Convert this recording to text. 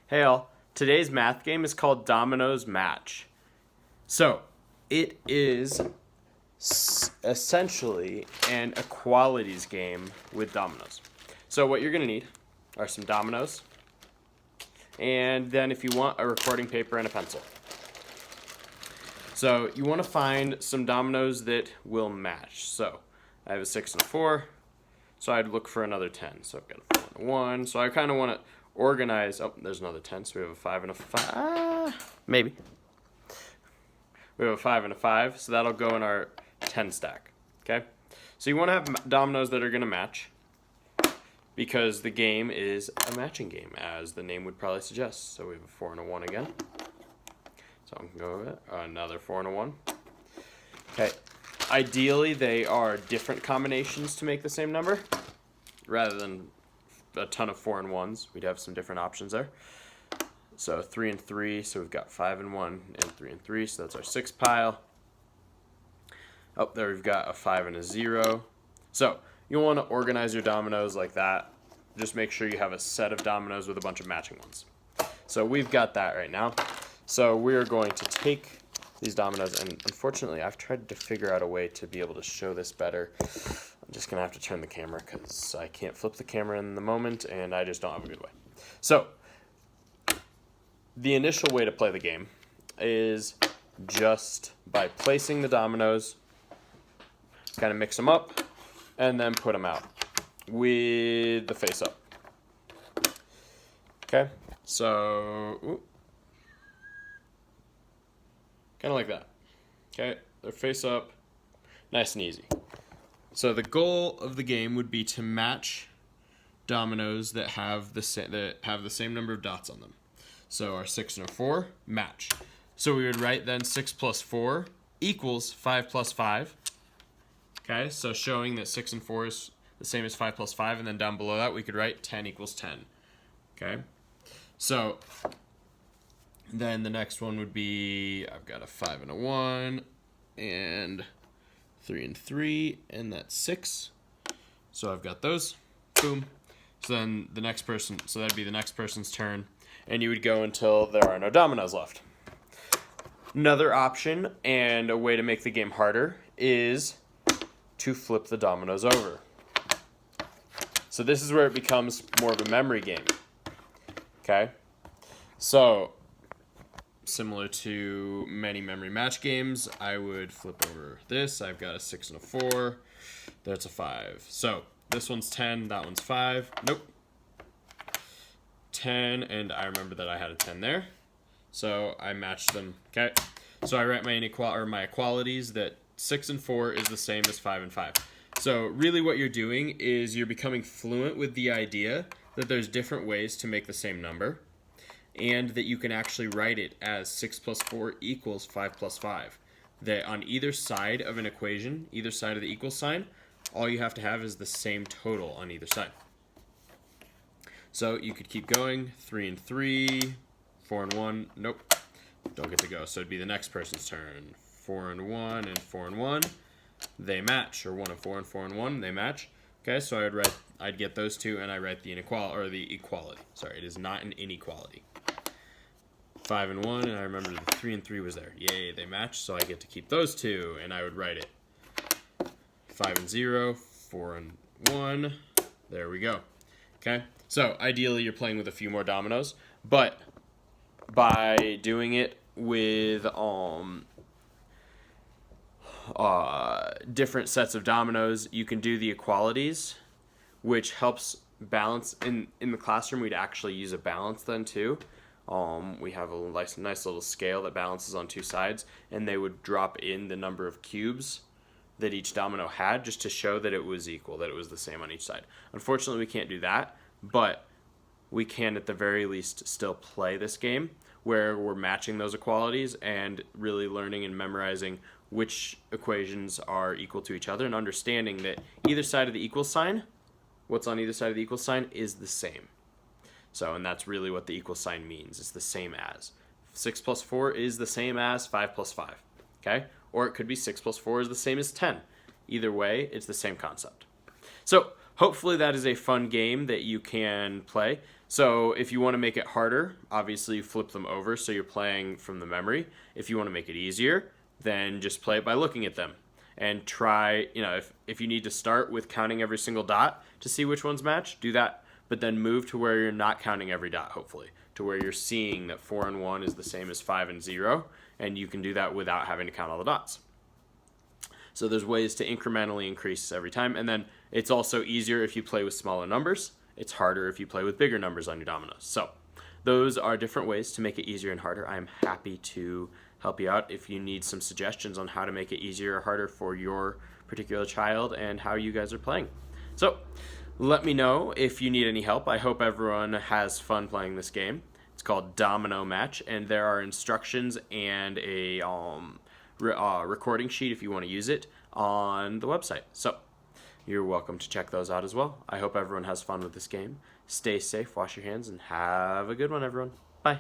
Hey all, today's math game is called Domino's Match. So, it is essentially an equalities game with dominoes. So what you're going to need are some dominoes, and then if you want, a recording paper and a pencil. So you want to find some dominoes that will match. So I have a 6 and a 4, so I'd look for another 10. So I've got a 4 and a 1, so I kind of want to organize. Oh, there's another 10, so we have a 5 and a 5. Maybe. We have a 5 and a 5, so that'll go in our 10 stack. Okay? So you want to have dominoes that are going to match, because the game is a matching game, as the name would probably suggest. So we have a 4 and a 1 again. So I'm going to go with it. Another 4 and a 1. Okay. Ideally, they are different combinations to make the same number, rather than a ton of 4 and 1s. We'd have some different options there. So 3 and 3, so we've got 5 and 1 and 3 and 3, so that's our 6 pile. Oh, there we've got a 5 and a 0. So you'll want to organize your dominoes like that. Just make sure you have a set of dominoes with a bunch of matching ones. So we've got that right now. So we're going to take these dominoes, and unfortunately I've tried to figure out a way to be able to show this better. I'm just going to have to turn the camera because I can't flip the camera in the moment, and I just don't have a good way. So the initial way to play the game is just by placing the dominoes, kind of mix them up, and then put them out with the face up. Okay, so kind of like that. Okay, they're face up, nice and easy. So the goal of the game would be to match dominoes that have the same number of dots on them. So our 6 and a 4 match. So we would write then 6 plus 4 equals 5 plus 5. Okay, so showing that 6 and 4 is the same as 5 plus 5, and then down below that we could write 10 equals 10. Okay, so then the next one would be, I've got a 5 and a 1, and 3 and 3, and that's 6. So I've got those. Boom. So then the next person, so that'd be the next person's turn, and you would go until there are no dominoes left. Another option and a way to make the game harder is to flip the dominoes over. So this is where it becomes more of a memory game. Okay? So similar to many memory match games, I would flip over this. I've got a 6 and a 4. That's a 5. So this one's 10, that one's 5. Nope. 10, and I remember that I had a 10 there. So I matched them. Okay. So I write my equalities that 6 and 4 is the same as 5 and 5. So really what you're doing is you're becoming fluent with the idea that there's different ways to make the same number, and that you can actually write it as 6 plus 4 equals 5 plus 5. That on either side of an equation, either side of the equal sign, all you have to have is the same total on either side. So you could keep going, 3 and 3, 4 and 1, nope, don't get to go. So it'd be the next person's turn. 4 and 1 and 4 and 1, they match, or 1 and 4 and 4 and 1, they match. Okay, so I'd get those two, and I write the equality. Sorry, it is not an inequality. 5 and 1, and I remember the 3 and 3 was there. Yay, they match, so I get to keep those two, and I would write it. 5 and 0, 4 and 1, there we go. Okay, so ideally you're playing with a few more dominoes, but by doing it with different sets of dominoes, you can do the equalities, which helps balance. In the classroom, we'd actually use a balance then too. We have a nice little scale that balances on two sides, and they would drop in the number of cubes that each domino had, just to show that it was equal, that it was the same on each side. Unfortunately, we can't do that, but we can at the very least still play this game where we're matching those equalities and really learning and memorizing which equations are equal to each other, and understanding that either side of the equal sign, what's on either side of the equal sign, is the same. So, and that's really what the equal sign means. It's the same as. 6 plus 4 is the same as 5 plus 5. Okay? Or it could be 6 plus 4 is the same as 10. Either way, it's the same concept. So hopefully that is a fun game that you can play. So if you want to make it harder, obviously flip them over so you're playing from the memory. If you want to make it easier, then just play it by looking at them. And try, if you need to start with counting every single dot to see which ones match, do that. But then move to where you're not counting every dot, hopefully, to where you're seeing that 4 and 1 is the same as 5 and 0, and you can do that without having to count all the dots. So there's ways to incrementally increase every time, and then it's also easier if you play with smaller numbers. It's harder if you play with bigger numbers on your dominoes. So those are different ways to make it easier and harder. I'm happy to help you out if you need some suggestions on how to make it easier or harder for your particular child and how you guys are playing. So let me know if you need any help. I hope everyone has fun playing this game. It's called Domino Match, and there are instructions and a recording sheet if you want to use it on the website. So you're welcome to check those out as well. I hope everyone has fun with this game. Stay safe, wash your hands, and have a good one, everyone. Bye.